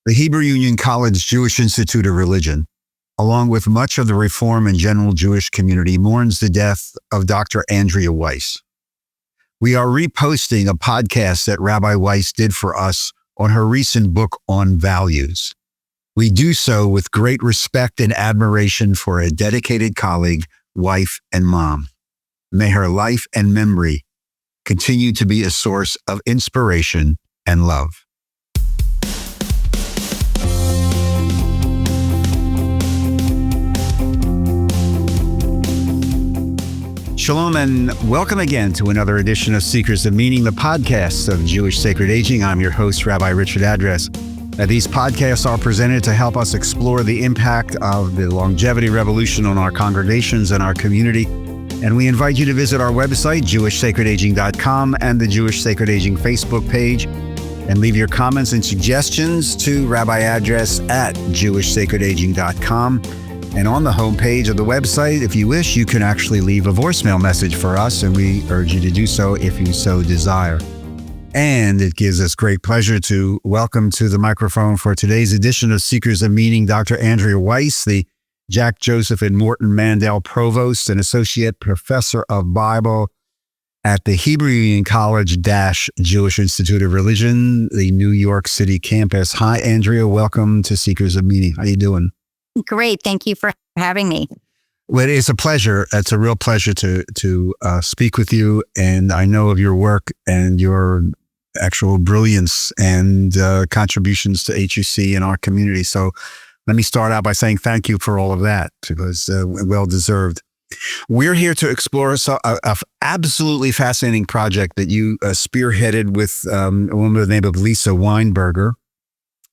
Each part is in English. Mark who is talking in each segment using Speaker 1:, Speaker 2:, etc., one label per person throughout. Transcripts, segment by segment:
Speaker 1: The Hebrew Union College Jewish Institute of Religion, along with much of the Reform and general Jewish community, mourns the death of Dr. Andrea Weiss. We are reposting a podcast that Rabbi Weiss did for us on her recent book on values. We do so with great respect and admiration for a dedicated colleague, wife, and mom. May her life and memory continue to be a source of inspiration and love. Shalom and welcome again to another edition of Seekers of Meaning, the podcast of Jewish Sacred Aging. I'm your host, Rabbi Richard Address. These podcasts are presented to help us explore the impact of the longevity revolution on our congregations and our community. And we invite you to visit our website, jewishsacredaging.com, and the Jewish Sacred Aging Facebook page, and leave your comments and suggestions to Rabbi Address at jewishsacredaging.com. And on the homepage of the website, if you wish, you can actually leave a voicemail message for us, and we urge you to do so if you so desire. And it gives us great pleasure to welcome to the microphone for today's edition of Seekers of Meaning, Dr. Andrea Weiss, the Jack Joseph and Morton Mandel Provost and Associate Professor of Bible at the Hebrew Union College Jewish Institute of Religion, the New York City campus. Hi, Andrea. Welcome to Seekers of Meaning. How you doing?
Speaker 2: Great. Thank you for having me.
Speaker 1: Well, it's a pleasure. It's a real pleasure to speak with you. And I know of your work and your actual brilliance and contributions to HUC and our community. So let me start out by saying thank you for all of that. It was well deserved. We're here to explore a absolutely fascinating project that you spearheaded with a woman by the name of Lisa Weinberger.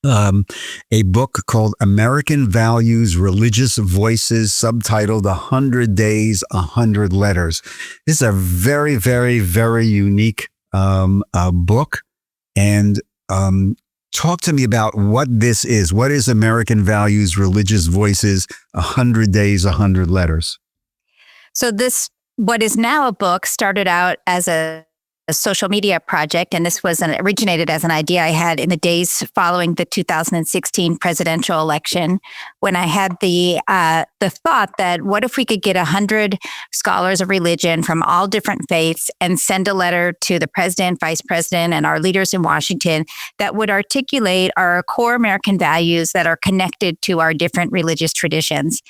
Speaker 1: A book called American Values, Religious Voices, subtitled 100 Days, 100 Letters. This is a very, very, very unique book. And talk to me about what this is. What is American Values, Religious Voices, 100 Days, 100 Letters?
Speaker 2: So what is now a book, started out as a social media project, and this originated as an idea I had in the days following the 2016 presidential election, when I had the thought that what if we could get 100 scholars of religion from all different faiths and send a letter to the president, vice president, and our leaders in Washington that would articulate our core American values that are connected to our different religious traditions.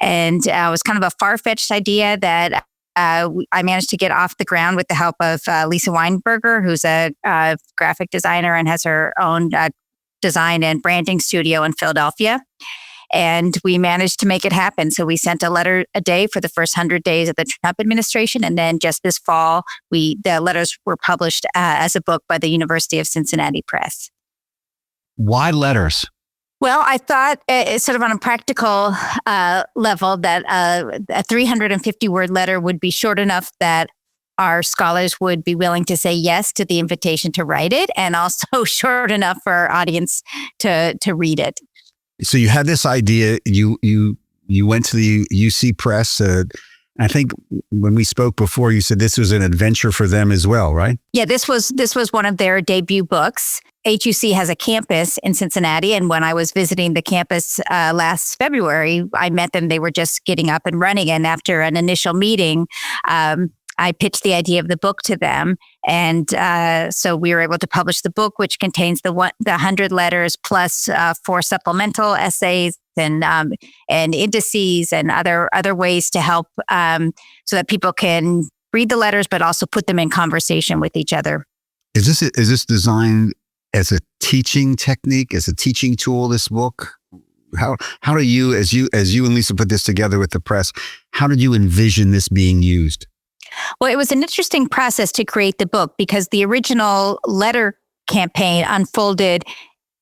Speaker 2: And it was kind of a far-fetched idea that I managed to get off the ground with the help of Lisa Weinberger, who's a graphic designer and has her own design and branding studio in Philadelphia. And we managed to make it happen. So we sent a letter a day for the first 100 days of the Trump administration. And then just this fall, the letters were published as a book by the University of Cincinnati Press.
Speaker 1: Why letters?
Speaker 2: Well, I thought sort of on a practical level that a 350-word letter would be short enough that our scholars would be willing to say yes to the invitation to write it, and also short enough for our audience to read it.
Speaker 1: So you had this idea. You went to the UC Press. I think when we spoke before, you said this was an adventure for them as well, right?
Speaker 2: Yeah, this was one of their debut books. HUC has a campus in Cincinnati, and when I was visiting the campus last February, I met them. They were just getting up and running, and after an initial meeting, I pitched the idea of the book to them, and so we were able to publish the book, which contains the 100 letters plus 4 supplemental essays and indices and other ways to help so that people can read the letters, but also put them in conversation with each other.
Speaker 1: Is this designed as a teaching technique, as a teaching tool, this book? How do you, as you and Lisa put this together with the press, how did you envision this being used?
Speaker 2: Well, it was an interesting process to create the book because the original letter campaign unfolded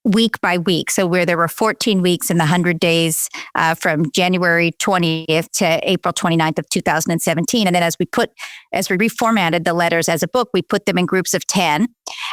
Speaker 2: week by week. So where there were 14 weeks in the 100 days from January 20th to April 29th of 2017. And then as we reformatted the letters as a book, we put them in groups of 10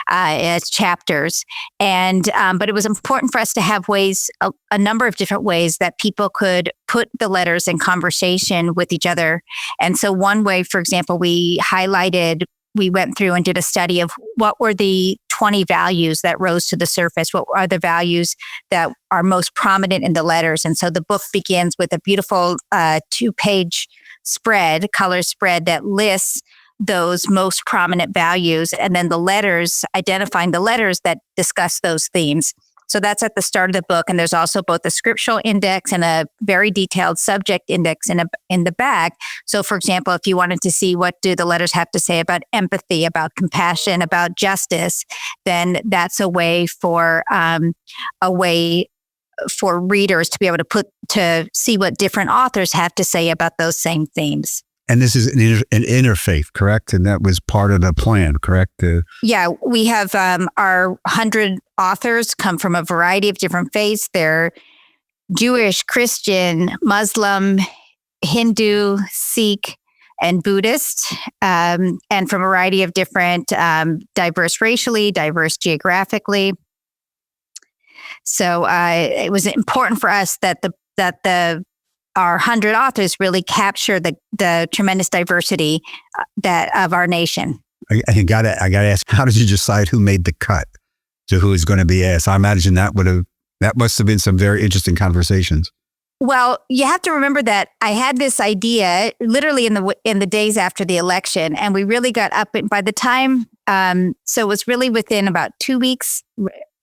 Speaker 2: as chapters. And but it was important for us to have a number of different ways that people could put the letters in conversation with each other. And so one way, for example, we highlighted we went through and did a study of what were the 20 values that rose to the surface. What are the values that are most prominent in the letters? And so the book begins with a beautiful 2-page spread, color spread that lists those most prominent values, and then the letters, identifying the letters that discuss those themes. So that's at the start of the book. And there's also both a scriptural index and a very detailed subject index in the back. So for example, if you wanted to see what do the letters have to say about empathy, about compassion, about justice, then that's a way for readers to be able to see what different authors have to say about those same themes.
Speaker 1: And this is an interfaith, correct? And that was part of the plan, correct?
Speaker 2: Yeah, we have our 100 authors come from a variety of different faiths. They're Jewish, Christian, Muslim, Hindu, Sikh, and Buddhist, and from a variety of different, diverse racially, diverse geographically. So it was important for us that our 100 authors really capture the tremendous diversity of our nation.
Speaker 1: I got to ask, how did you decide who made the cut to who is going to be asked? I imagine that must have been some very interesting conversations.
Speaker 2: Well, you have to remember that I had this idea literally in the days after the election, and we really got up by the time. So it was really within about 2 weeks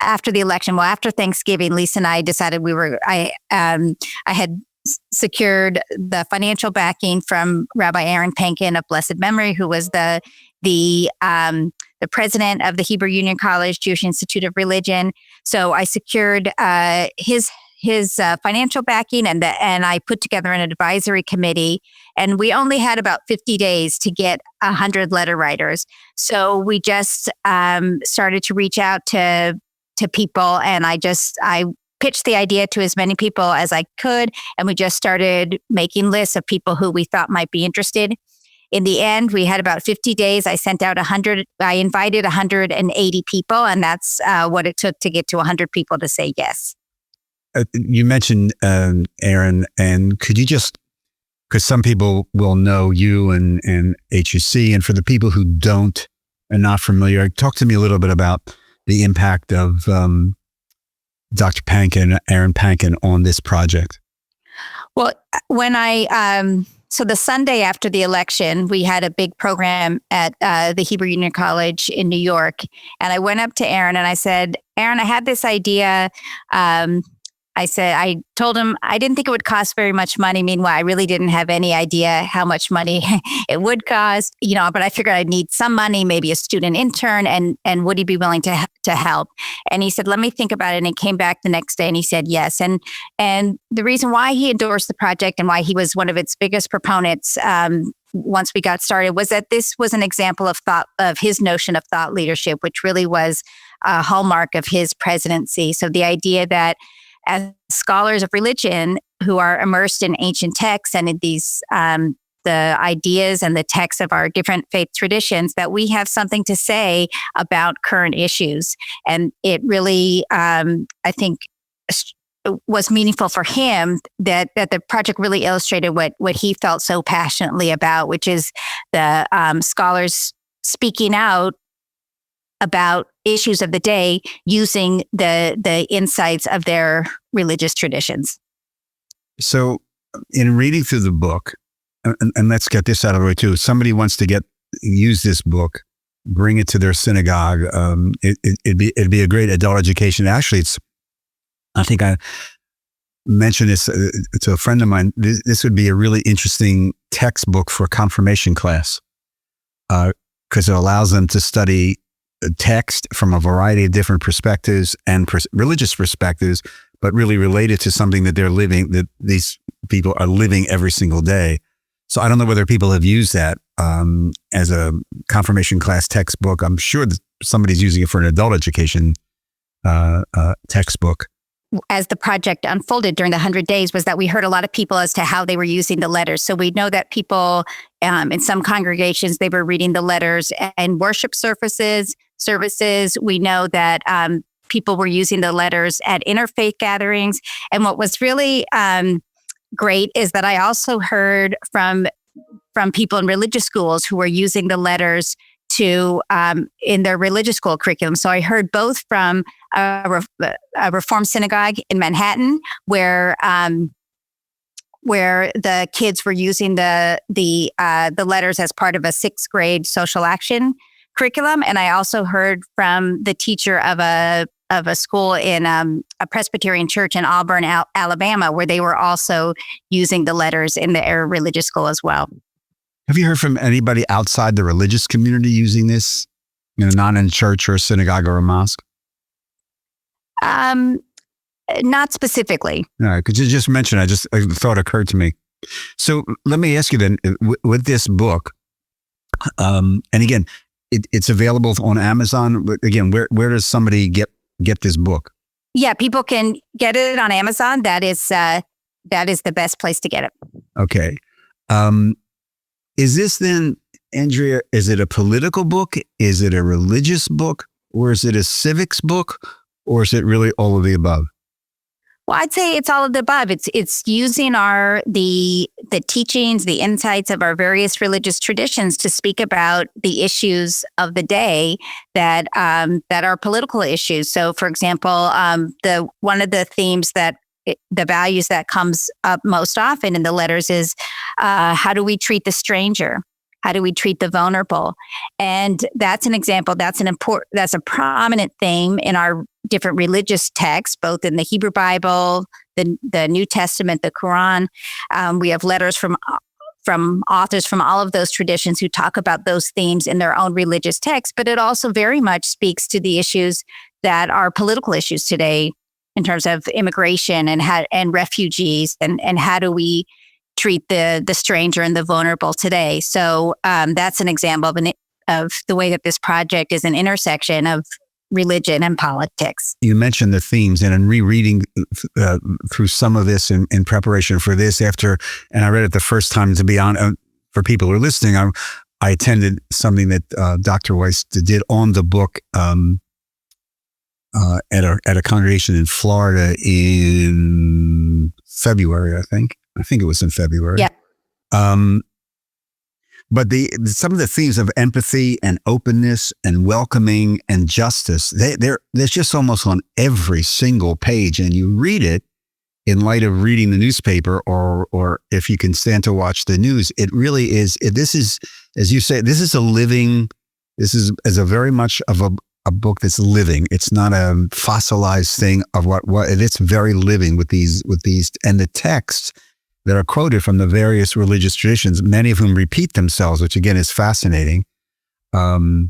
Speaker 2: after the election. Well, after Thanksgiving, Lisa and I decided I had secured the financial backing from Rabbi Aaron Pankin of blessed memory, who was the president of the Hebrew Union College Jewish Institute of Religion. So I secured his financial backing, and I put together an advisory committee. And we only had about 50 days to get 100 letter writers. So we just started to reach out to people, and I pitched the idea to as many people as I could, and we just started making lists of people who we thought might be interested. In the end, we had about 50 days. I sent out 100. I invited 180 people, and that's what it took to get to 100 people to say yes.
Speaker 1: You mentioned Aaron, and could you just, because some people will know you and HUC, and for the people who don't and not familiar, talk to me a little bit about the impact of Dr. Pankin, Aaron Pankin, on this project.
Speaker 2: Well, when so the Sunday after the election, we had a big program at the Hebrew Union College in New York. And I went up to Aaron and I said, Aaron, I had this idea. I told him I didn't think it would cost very much money. Meanwhile, I really didn't have any idea how much money it would cost, but I figured I'd need some money, maybe a student intern, and would he be willing to help? And he said, let me think about it. And he came back the next day and he said yes. And the reason why he endorsed the project and why he was one of its biggest proponents once we got started was that this was an example of his notion of thought leadership, which really was a hallmark of his presidency. So the idea that as scholars of religion who are immersed in ancient texts and in these the ideas and the texts of our different faith traditions, that we have something to say about current issues. And it really, I think, was meaningful for him that the project really illustrated what he felt so passionately about, which is the scholars speaking out about issues of the day using the insights of their religious traditions. So
Speaker 1: in reading through the book, and let's get this out of the way too, if somebody wants to use this book, bring it to their synagogue, it'd be a great adult education. Actually, I think I mentioned this to a friend of mine, this would be a really interesting textbook for a confirmation class, because it allows them to study text from a variety of different perspectives and religious perspectives, but really related to something that they're living, that these people are living every single day. So I don't know whether people have used that as a confirmation class textbook. I'm sure that somebody's using it for an adult education textbook.
Speaker 2: As the project unfolded during the 100 days was that we heard a lot of people as to how they were using the letters. So we know that people in some congregations, they were reading the letters and worship services. We know that people were using the letters at interfaith gatherings. And what was really great is that I also heard from people in religious schools who were using the letters to in their religious school curriculum. So I heard both from a Reform synagogue in Manhattan, where the kids were using the letters as part of a 6th grade social action curriculum, and I also heard from the teacher of a school in a Presbyterian church in Auburn, Alabama, where they were also using the letters in their religious school as well.
Speaker 1: Have you heard from anybody outside the religious community using this, not in church or a synagogue or a mosque?
Speaker 2: Not specifically.
Speaker 1: All right, could you just mention, a thought occurred to me. So let me ask you then, with this book, and again, it's available on Amazon. Again, where does somebody get this book?
Speaker 2: Yeah, people can get it on Amazon. That is the best place to get it.
Speaker 1: Okay. Is this then, Andrea, is it a political book? Is it a religious book? Or is it a civics book? Or is it really all of the above?
Speaker 2: Well, I'd say it's all of the above. It's using the teachings, the insights of our various religious traditions to speak about the issues of the day that are political issues. So, for example, one of the themes the values that comes up most often in the letters is how do we treat the stranger? How do we treat the vulnerable? And that's an example. That's a prominent theme in our different religious texts, both in the Hebrew Bible, the New Testament, the Quran. We have letters from authors from all of those traditions who talk about those themes in their own religious texts. But it also very much speaks to the issues that are political issues today, in terms of immigration and refugees, and how do we treat the stranger and the vulnerable today. So that's an example of the way that this project is an intersection of religion and politics.
Speaker 1: You mentioned the themes, and in rereading through some of this in preparation for this, and I read it the first time, to be honest, for people who are listening, I attended something that Dr. Weiss did on the book at a congregation in Florida in February, I think. I think it was in February.
Speaker 2: Yeah.
Speaker 1: But some of the themes of empathy and openness and welcoming and justice, they're just almost on every single page. And you read it in light of reading the newspaper, or if you can stand to watch the news. It really is. This is, as you say, this is a very much of a book that's living. It's not a fossilized thing of what it's very living with these, and the texts that are quoted from the various religious traditions, many of whom repeat themselves, which again is fascinating. As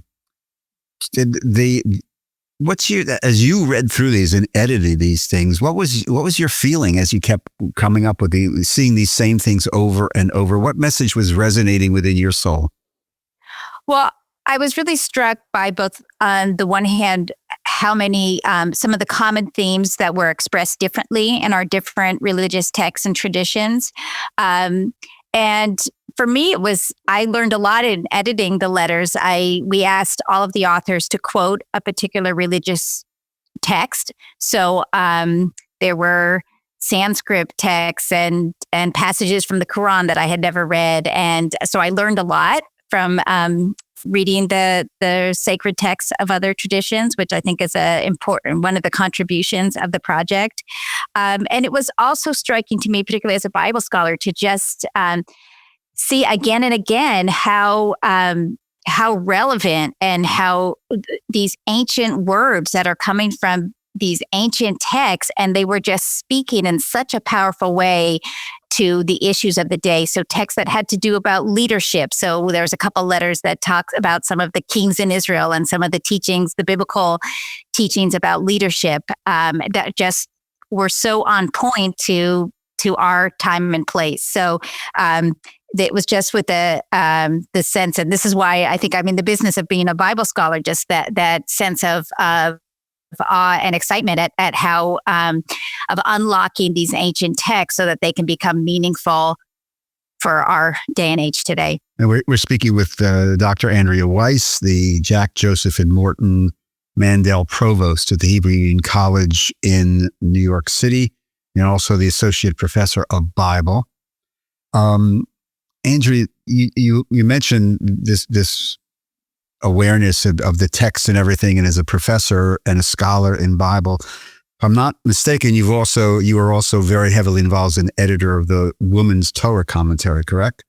Speaker 1: you read through these and edited these things, what was your feeling as you kept coming up with seeing these same things over and over? What message was resonating within your soul?
Speaker 2: Well, I was really struck by both, on the one hand, how many, some of the common themes that were expressed differently in our different religious texts and traditions. And for me, I learned a lot in editing the letters. We asked all of the authors to quote a particular religious text. So there were Sanskrit texts and passages from the Quran that I had never read. And so I learned a lot from reading the sacred texts of other traditions, which I think is one of the contributions of the project. And it was also striking to me, particularly as a Bible scholar, to just see again and again how relevant and how these ancient words that are coming from these ancient texts, and they were just speaking in such a powerful way to the issues of the day. So texts that had to do about leadership. So there's a couple letters that talk about some of the kings in Israel and some of the teachings, the biblical teachings about leadership, that just were so on point to our time and place. So it was just with the sense, and this is why I think I'm in the business of being a Bible scholar, just that sense of awe and excitement at how of unlocking these ancient texts so that they can become meaningful for our day and age today.
Speaker 1: And we're speaking with Dr. Andrea Weiss, the Jack, Joseph, and Morton Mandel Provost at the Hebrew Union College in New York City, and also the Associate Professor of Bible. Andrea, you mentioned this awareness of the text and everything, and as a professor and a scholar in Bible. If I'm not mistaken, you were also very heavily involved as an editor of the Women's Torah commentary, correct?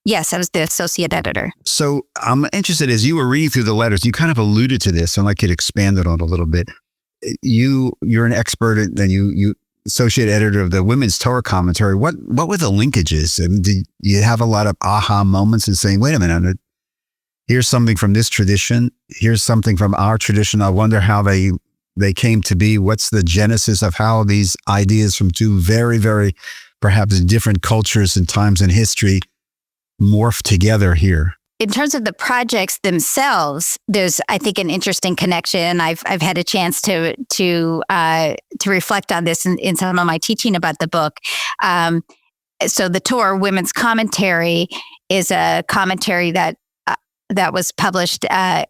Speaker 2: Yes, I was the associate editor.
Speaker 1: So I'm interested, as you were reading through the letters, you kind of alluded to this, and I'd like you to expand it on a little bit. You're an expert, and you associate editor of the Women's Torah commentary. What were the linkages? And did you have a lot of aha moments in saying, wait a minute, here's something from this tradition, here's something from our tradition. I wonder how they came to be. What's the genesis of how these ideas from two very, very perhaps different cultures and times in history morph together here?
Speaker 2: In terms of the projects themselves, there's, I think, an interesting connection. I've had a chance to reflect on this in some of my teaching about the book. So the Torah Women's Commentary is a commentary that was published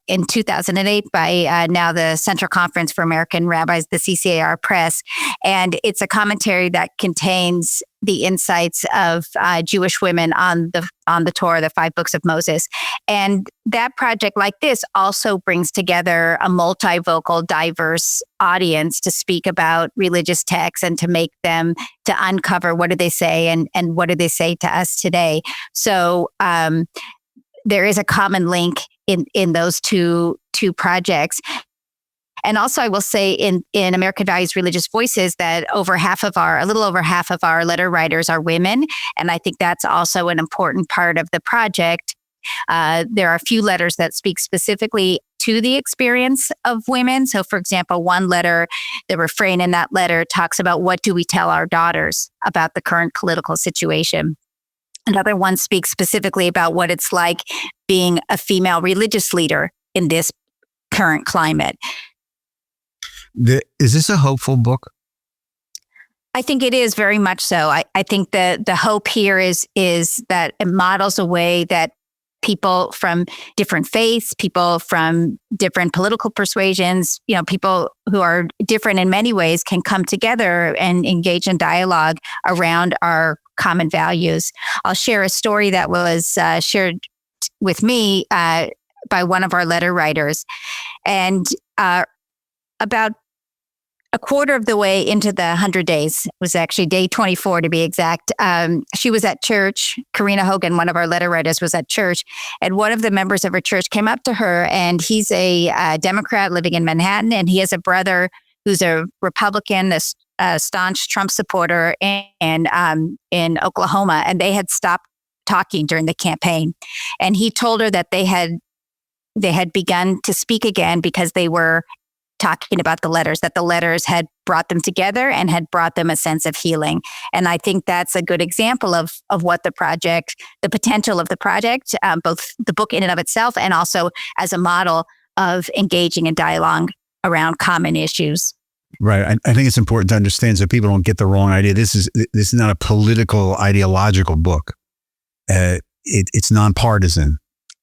Speaker 2: in 2008 by now the Central Conference for American Rabbis, the CCAR Press. And it's a commentary that contains the insights of Jewish women on the Torah, the 5 books of Moses. And that project, like this, also brings together a multivocal, diverse audience to speak about religious texts and to uncover what do they say and what do they say to us today. So there is a common link in those two projects. And also, I will say in American Values, Religious Voices, that a little over half of our letter writers are women. And I think that's also an important part of the project. There are a few letters that speak specifically to the experience of women. So, for example, one letter, the refrain in that letter talks about what do we tell our daughters about the current political situation. Another one speaks specifically about what it's like being a female religious leader in this current climate.
Speaker 1: Is this a hopeful book?
Speaker 2: I think it is very much so. I think the hope here is that it models a way that people from different faiths, people from different political persuasions, people who are different in many ways can come together and engage in dialogue around our common values. I'll share a story that was shared with me by one of our letter writers. And about a quarter of the way into the 100 days, it was actually day 24 to be exact, she was at church. Karina Hogan, one of our letter writers, was at church. And one of the members of her church came up to her, and he's a Democrat living in Manhattan, and he has a brother who's a Republican, a staunch Trump supporter in Oklahoma, and they had stopped talking during the campaign. And he told her that they had begun to speak again because they were talking about the letters, that the letters had brought them together and had brought them a sense of healing. And I think that's a good example of what the potential of the project, both the book in and of itself, and also as a model of engaging in dialogue around common issues.
Speaker 1: Right. I think it's important to understand so people don't get the wrong idea. This is not a political, ideological book. It's nonpartisan.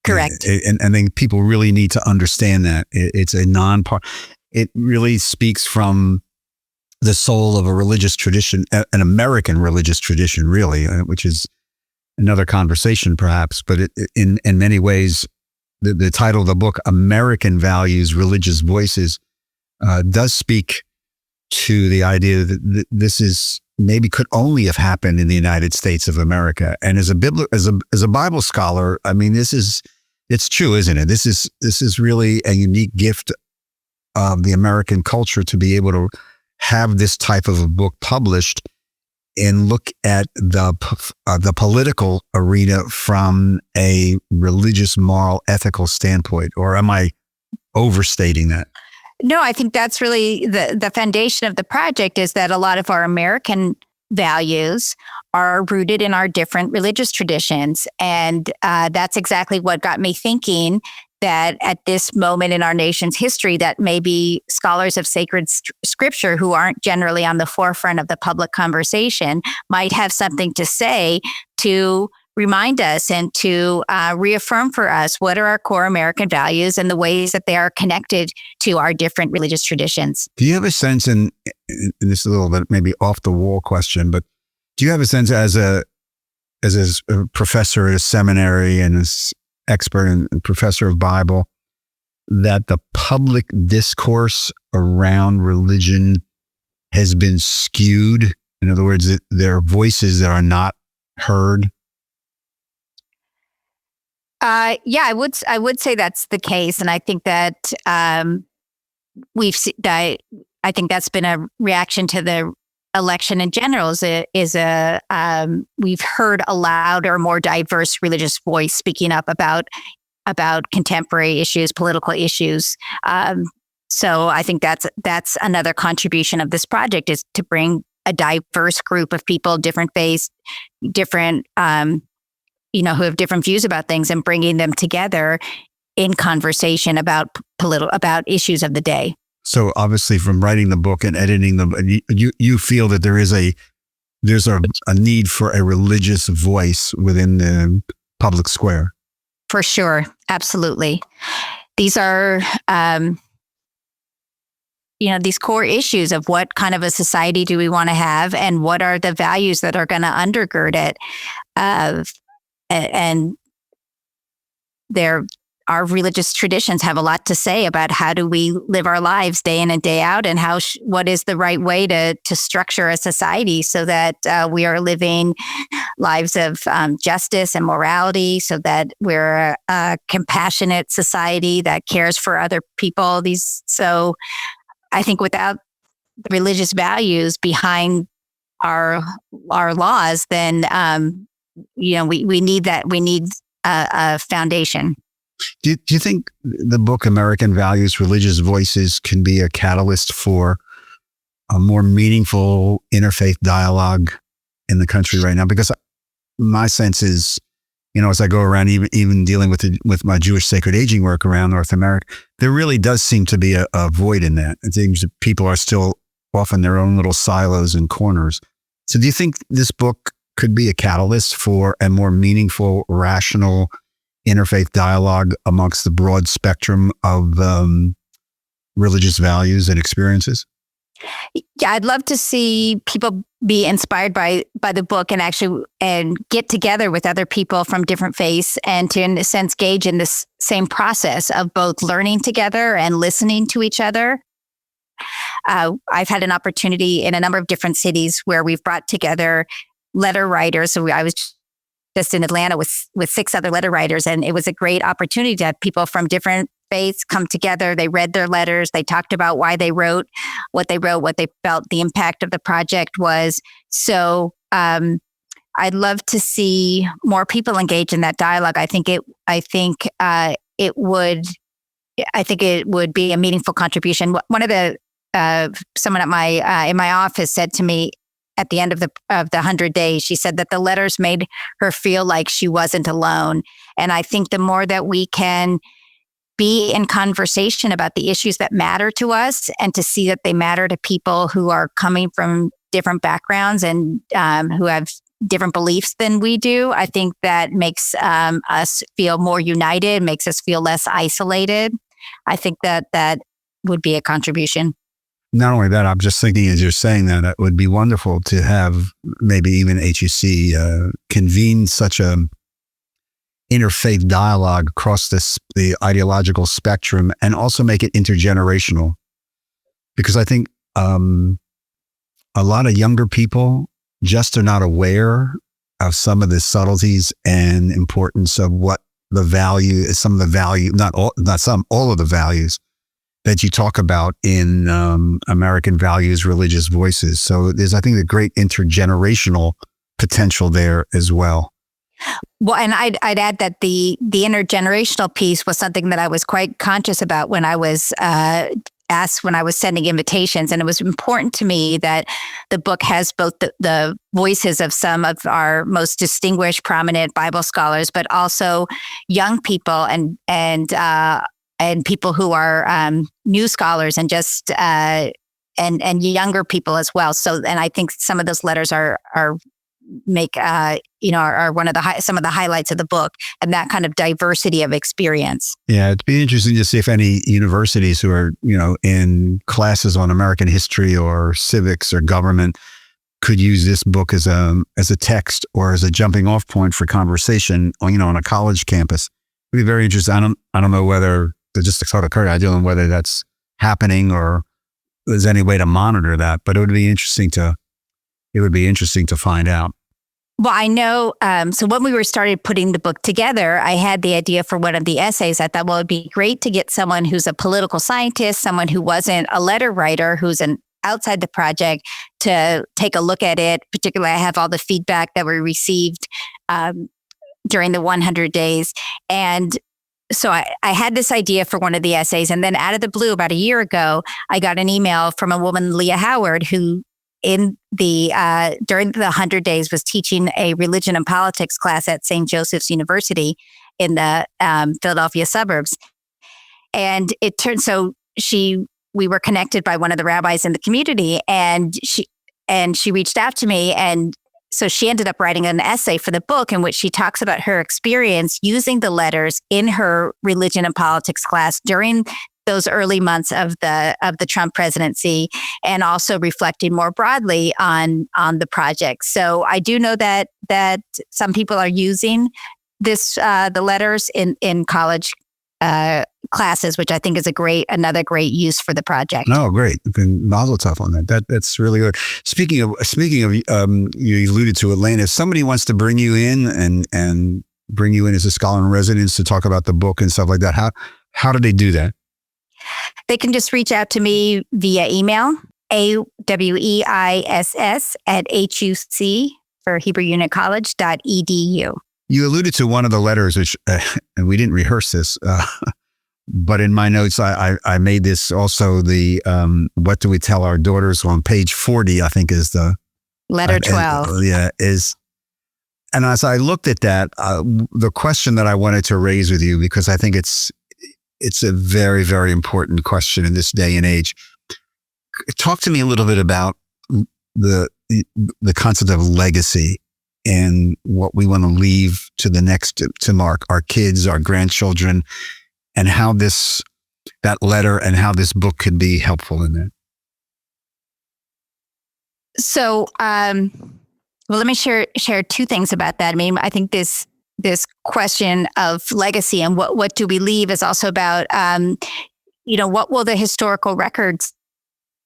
Speaker 2: Correct.
Speaker 1: And I think people really need to understand that. It's a it really speaks from the soul of a religious tradition, an American religious tradition, really, which is another conversation perhaps. But in many ways, the title of the book, American Values, Religious Voices, does speak to the idea that this is maybe could only have happened in the United States of America. And as a Bible scholar, I mean, it's true, isn't it? This is really a unique gift of the American culture to be able to have this type of a book published and look at the political arena from a religious, moral, ethical standpoint. Or am I overstating that?
Speaker 2: No, I think that's really the foundation of the project, is that a lot of our American values are rooted in our different religious traditions. And that's exactly what got me thinking that at this moment in our nation's history, that maybe scholars of sacred scripture who aren't generally on the forefront of the public conversation might have something to say to remind us and to reaffirm for us what are our core American values and the ways that they are connected to our different religious traditions.
Speaker 1: Do you have a sense, and this is a little bit maybe off the wall question, but do you have a sense as a professor at a seminary and as expert and professor of Bible, that the public discourse around religion has been skewed? In other words, there are voices that are not heard.
Speaker 2: Yeah, I would say that's the case, and I think that I think that's been a reaction to the election in general. We've heard a louder, more diverse religious voice speaking up about contemporary issues, political issues. So I think that's another contribution of this project, is to bring a diverse group of people, different faiths, different who have different views about things, and bringing them together in conversation about issues of the day.
Speaker 1: So obviously, from writing the book and editing them, you feel that there's a need for a religious voice within the public square.
Speaker 2: For sure, absolutely. These are these core issues of what kind of a society do we want to have, and what are the values that are going to undergird it. And our religious traditions have a lot to say about how do we live our lives day in and day out, and what is the right way to structure a society so that we are living lives of justice and morality, so that we're a compassionate society that cares for other people. So I think without the religious values behind our laws, then we need that. We need a foundation.
Speaker 1: Do you think the book American Values, Religious Voices can be a catalyst for a more meaningful interfaith dialogue in the country right now? Because my sense is, as I go around, even dealing with my Jewish sacred aging work around North America, there really does seem to be a void in that. It seems that people are still off in their own little silos and corners. So do you think this book could be a catalyst for a more meaningful, rational interfaith dialogue amongst the broad spectrum of religious values and experiences?
Speaker 2: Yeah, I'd love to see people be inspired by the book and get together with other people from different faiths, and to, in a sense, gauge in this same process of both learning together and listening to each other. I've had an opportunity in a number of different cities where we've brought together letter writers. So I was just in Atlanta with 6 other letter writers, and it was a great opportunity to have people from different faiths come together. They read their letters. They talked about why they wrote, what they felt the impact of the project was. So I'd love to see more people engage in that dialogue. I think it would be a meaningful contribution. One of the someone at in my office said to me at the end of the 100 days, she said that the letters made her feel like she wasn't alone. And I think the more that we can be in conversation about the issues that matter to us, and to see that they matter to people who are coming from different backgrounds and who have different beliefs than we do, I think that makes us feel more united, makes us feel less isolated. I think that would be a contribution.
Speaker 1: Not only that, I'm just thinking as you're saying that, it would be wonderful to have maybe even HUC convene such a interfaith dialogue across the ideological spectrum, and also make it intergenerational. Because I think a lot of younger people just are not aware of some of the subtleties and importance of what the value is, all of the values that you talk about in American Values, Religious Voices. So there's, I think, a great intergenerational potential there as well.
Speaker 2: Well, and I'd add that the intergenerational piece was something that I was quite conscious about when I was asked, when I was sending invitations. And it was important to me that the book has both the voices of some of our most distinguished, prominent Bible scholars, but also young people and people who are new scholars, and just and younger people as well. So, and I think some of those letters are one of some of the highlights of the book, and that kind of diversity of experience. Yeah,
Speaker 1: it'd be interesting to see if any universities who are in classes on American history or civics or government could use this book as a text or as a jumping off point for conversation on a college campus. It'd be very interesting. I don't know whether just sort of occurred. I don't know whether that's happening or there's any way to monitor that, but it would be interesting to find out.
Speaker 2: Well, I know. So when we started putting the book together, I had the idea for one of the essays. I thought, well, it'd be great to get someone who's a political scientist, someone who wasn't a letter writer, who's outside the project, to take a look at it. Particularly, I have all the feedback that we received during the 100 days. And so I had this idea for one of the essays. And then out of the blue, about a year ago, I got an email from a woman, Leah Howard, who during the 100 days was teaching a religion and politics class at St. Joseph's University in the Philadelphia suburbs. And it turned, we were connected by one of the rabbis in the community, and she reached out to me. And so she ended up writing an essay for the book in which she talks about her experience using the letters in her religion and politics class during those early months of the Trump presidency, and also reflecting more broadly on the project. So I do know that some people are using the letters in college classes, which I think is another great use for the project.
Speaker 1: Oh, great! Mazel tov on that. That's really good. Speaking of, you alluded to Atlanta. If somebody wants to bring you in and bring you in as a scholar in residence to talk about the book and stuff like that, how do they do that?
Speaker 2: They can just reach out to me via email, aweiss at HUC for Hebrew Unit College.edu.
Speaker 1: You alluded to one of the letters, which, and we didn't rehearse this, but in my notes, I made this also the, what do we tell our daughters on page 40, I think is the
Speaker 2: letter 12.
Speaker 1: And as I looked at that, the question that I wanted to raise with you, because I think it's a very, very important question in this day and age. Talk to me a little bit about the concept of legacy and what we want to leave to the next, to our kids, our grandchildren, and how that letter and how this book could be helpful in that.
Speaker 2: So, well, let me share two things about that. I mean, I think this question of legacy and what do we leave is also about, what will the historical records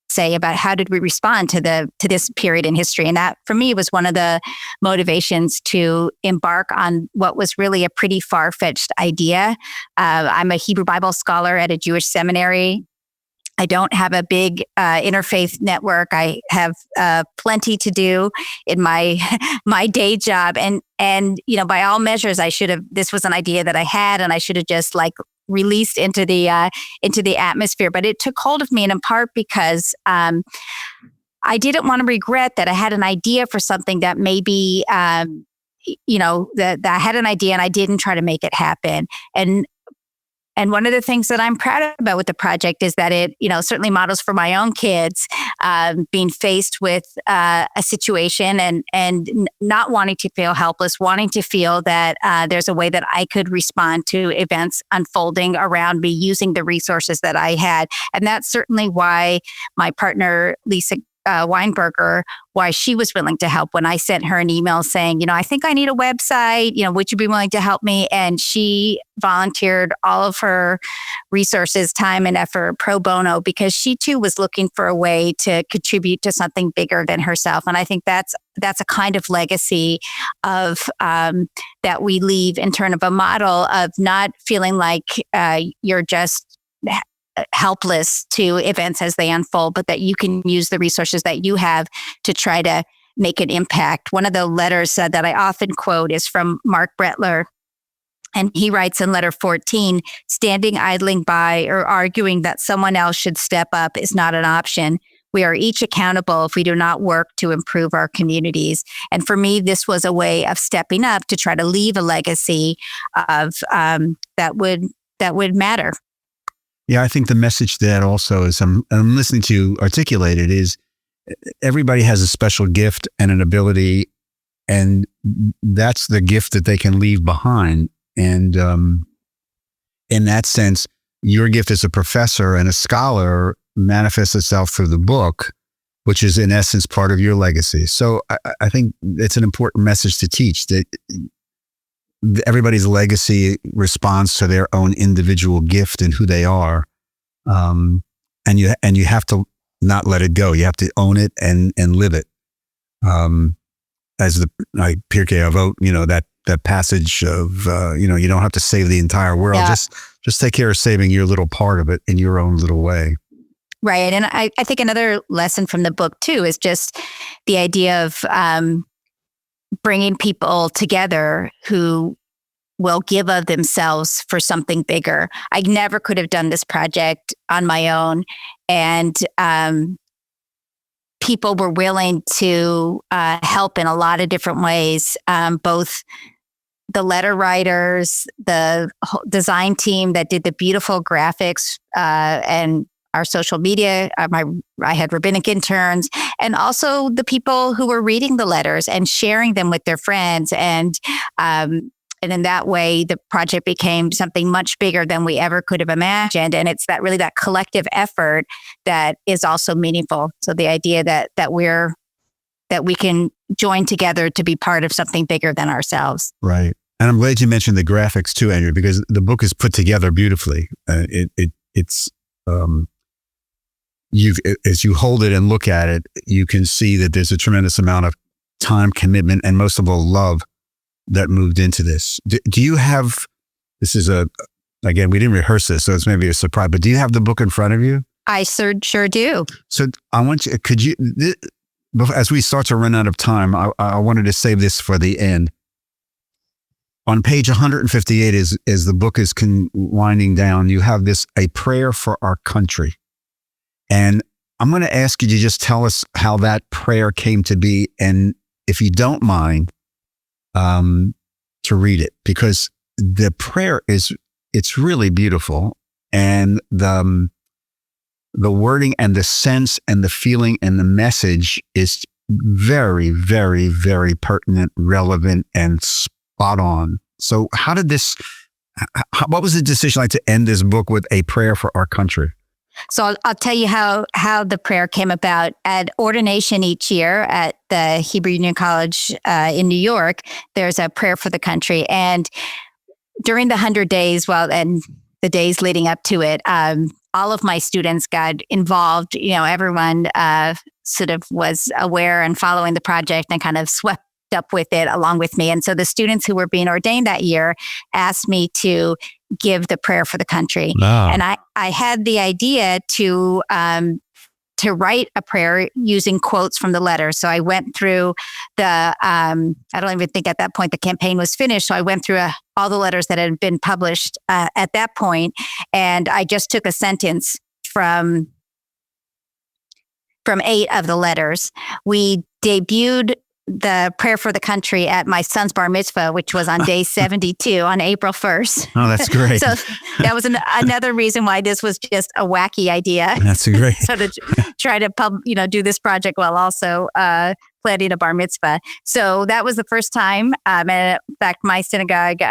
Speaker 2: say about how did we respond to this period in history? And that, for me, was one of the motivations to embark on what was really a pretty far-fetched idea. I'm a Hebrew Bible scholar at a Jewish seminary. I don't have a big interfaith network. I have plenty to do in my day job, and by all measures, this was an idea that I had, and I should have just released into the atmosphere. But it took hold of me, and in part because I didn't want to regret that I had an idea for something that maybe that I had an idea and I didn't try to make it happen. And one of the things that I'm proud about with the project is that it, certainly models for my own kids, being faced with a situation and not wanting to feel helpless, wanting to feel that there's a way that I could respond to events unfolding around me using the resources that I had. And that's certainly why my partner, Lisa Weinberger, why she was willing to help when I sent her an email saying, I think I need a website, would you be willing to help me? And she volunteered all of her resources, time and effort pro bono, because she too was looking for a way to contribute to something bigger than herself. And I think that's a kind of legacy of that we leave in terms of a model of not feeling like you're just helpless to events as they unfold, but that you can use the resources that you have to try to make an impact. One of the letters that I often quote is from Mark Brettler. And he writes in letter 14, standing idling by or arguing that someone else should step up is not an option. We are each accountable if we do not work to improve our communities. And for me, this was a way of stepping up to try to leave a legacy of that would matter.
Speaker 1: Yeah, I think the message to that also is, I'm listening to you articulate it, is everybody has a special gift and an ability, and that's the gift that they can leave behind. And in that sense, your gift as a professor and a scholar manifests itself through the book, which is in essence part of your legacy. So I think it's an important message to teach, that everybody's legacy responds to their own individual gift and who they are. And you have to not let it go. You have to own it and live it. As the Pirkei Avot, that passage of, you don't have to save the entire world.
Speaker 2: Yeah.
Speaker 1: Just take care of saving your little part of it in your own little way.
Speaker 2: Right. And I think another lesson from the book, too, is just the idea of bringing people together who will give of themselves for something bigger. I never could have done this project on my own. And people were willing to help in a lot of different ways, both the letter writers, the design team that did the beautiful graphics, and our social media. I had rabbinic interns, and also the people who were reading the letters and sharing them with their friends. And in that way, the project became something much bigger than we ever could have imagined. And it's that collective effort that is also meaningful. So the idea that we can join together to be part of something bigger than ourselves.
Speaker 1: Right. And I'm glad you mentioned the graphics too, Andrew, because the book is put together beautifully. It's as you hold it and look at it, you can see that there's a tremendous amount of time, commitment, and most of all, love that moved into this. Do you have, again, we didn't rehearse this, so it's maybe a surprise, but do you have the book in front of you?
Speaker 2: I sure do. So
Speaker 1: I want you, as we start to run out of time, I wanted to save this for the end. On page 158, as the book is winding down, you have a prayer for our country. And I'm going to ask you to just tell us how that prayer came to be. And if you don't mind, to read it, because the prayer it's really beautiful. And the wording and the sense and the feeling and the message is very, very, very pertinent, relevant, and spot on. So what was the decision like to end this book with a prayer for our country?
Speaker 2: So I'll tell you how the prayer came about. At ordination each year at the Hebrew Union College in New York, there's a prayer for the country. And during the 100 days, and the days leading up to it, all of my students got involved. Everyone sort of was aware and following the project and kind of swept up with it along with me. And so the students who were being ordained that year asked me to give the prayer for the country. Wow. And I had the idea to write a prayer using quotes from the letter. So I went through I don't even think at that point the campaign was finished. So I went through all the letters that had been published at that point, and I just took a sentence from 8 of the letters. We debuted the prayer for the country at my son's bar mitzvah, which was on day 72 on April 1st.
Speaker 1: Oh, that's great.
Speaker 2: So that was another reason why this was just a wacky idea.
Speaker 1: That's great.
Speaker 2: So to try to do this project while also planning a bar mitzvah. So that was the first time. And in fact, my synagogue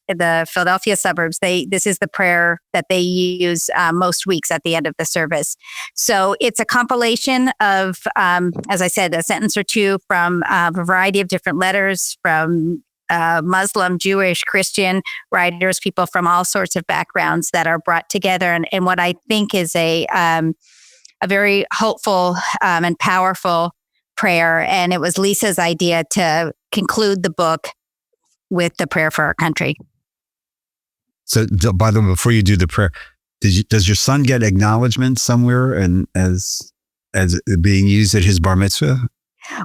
Speaker 2: in the Philadelphia suburbs, this is the prayer that they use most weeks at the end of the service. So it's a compilation of, as I said, a sentence or two from a variety of different letters from Muslim, Jewish, Christian writers, people from all sorts of backgrounds that are brought together. And what I think is a very hopeful and powerful prayer. And it was Lisa's idea to conclude the book with the prayer for our country.
Speaker 1: So, by the way, before you do the prayer, does your son get acknowledgement somewhere and as being used at his bar mitzvah?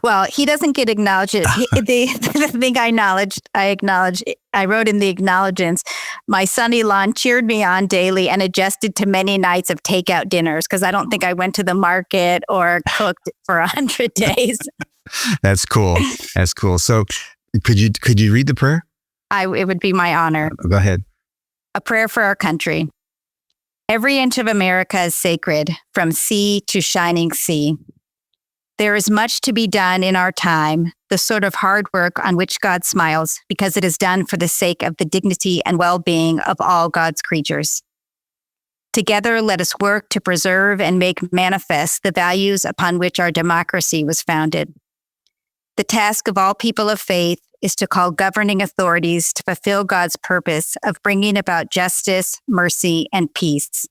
Speaker 2: Well, he doesn't get acknowledged. The thing I wrote in the acknowledgements, my son Elon cheered me on daily and adjusted to many nights of takeout dinners because I don't think I went to the market or cooked for 100 days.
Speaker 1: That's cool. That's cool. So could you read the prayer?
Speaker 2: It would be my honor.
Speaker 1: Go ahead.
Speaker 2: A prayer for our country. Every inch of America is sacred, from sea to shining sea. There is much to be done in our time, the sort of hard work on which God smiles because it is done for the sake of the dignity and well-being of all God's creatures. Together, let us work to preserve and make manifest the values upon which our democracy was founded. The task of all people of faith is to call governing authorities to fulfill God's purpose of bringing about justice, mercy, and peace.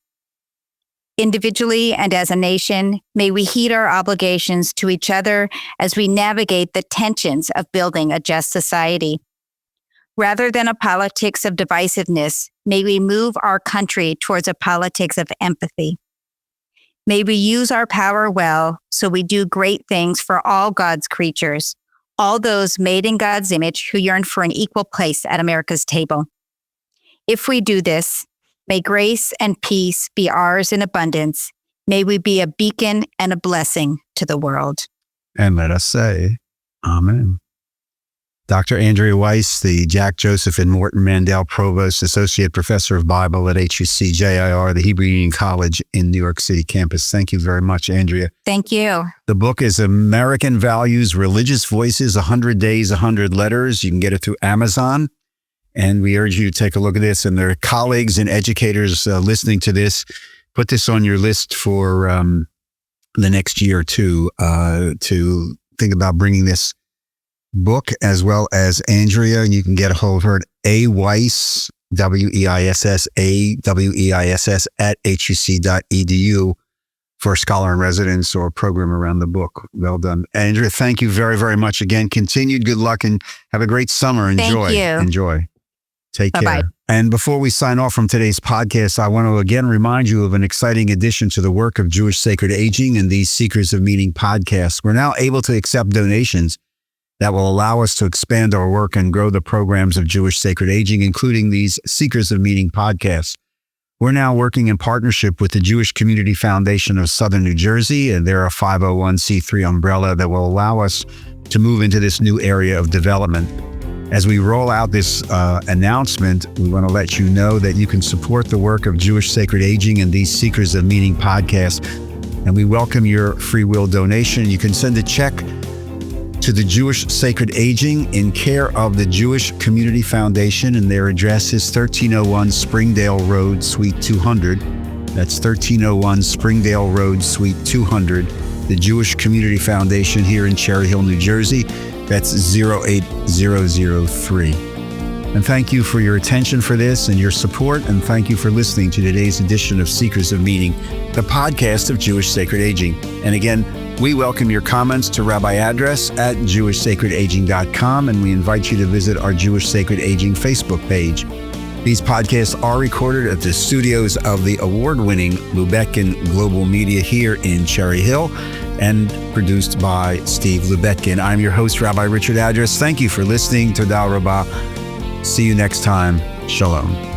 Speaker 2: Individually and as a nation, may we heed our obligations to each other as we navigate the tensions of building a just society. Rather than a politics of divisiveness, may we move our country towards a politics of empathy. May we use our power well so we do great things for all God's creatures, all those made in God's image who yearn for an equal place at America's table. If we do this, may grace and peace be ours in abundance. May we be a beacon and a blessing to the world.
Speaker 1: And let us say, Amen. Dr. Andrea Weiss, the Jack Joseph and Morton Mandel Provost, Associate Professor of Bible at HUC-JIR, the Hebrew Union College in New York City campus. Thank you very much, Andrea.
Speaker 2: Thank you.
Speaker 1: The book is American Values, Religious Voices, 100 Days, 100 Letters. You can get it through Amazon. And we urge you to take a look at this. And there are colleagues and educators listening to this. Put this on your list for the next year or two to think about bringing this book, as well as Andrea. And you can get a hold of her at Weiss, Weiss, AWEISS at HUC.edu for a scholar in residence or a program around the book. Well done. Andrea, thank you very, very much again. Continued good luck and have a great summer. Enjoy.
Speaker 2: Thank you.
Speaker 1: Enjoy. Take
Speaker 2: Bye-bye.
Speaker 1: care. And before we sign off from today's podcast, I want to again remind you of an exciting addition to the work of Jewish Sacred Aging and these Seekers of Meaning podcasts. We're now able to accept donations that will allow us to expand our work and grow the programs of Jewish Sacred Aging, including these Seekers of Meaning podcasts. We're now working in partnership with the Jewish Community Foundation of Southern New Jersey, and they're a 501c3 umbrella that will allow us to move into this new area of development. As we roll out this announcement, we want to let you know that you can support the work of Jewish Sacred Aging and these Seekers of Meaning podcasts, and we welcome your free will donation. You can send a check to the Jewish Sacred Aging in care of the Jewish Community Foundation, and their address is 1301 Springdale Road, Suite 200. That's 1301 Springdale Road, Suite 200, the Jewish Community Foundation here in Cherry Hill, New Jersey. That's 08003. And thank you for your attention for this and your support, and thank you for listening to today's edition of Seekers of Meaning, the podcast of Jewish Sacred Aging. And again, we welcome your comments to Rabbi address at jewishsacredaging.com, and we invite you to visit our Jewish Sacred Aging Facebook page. These podcasts are recorded at the studios of the award-winning Lubetkin Global Media here in Cherry Hill and produced by Steve Lubetkin. I'm your host, Rabbi Richard Address. Thank you for listening. Todah Rabbah. See you next time. Shalom.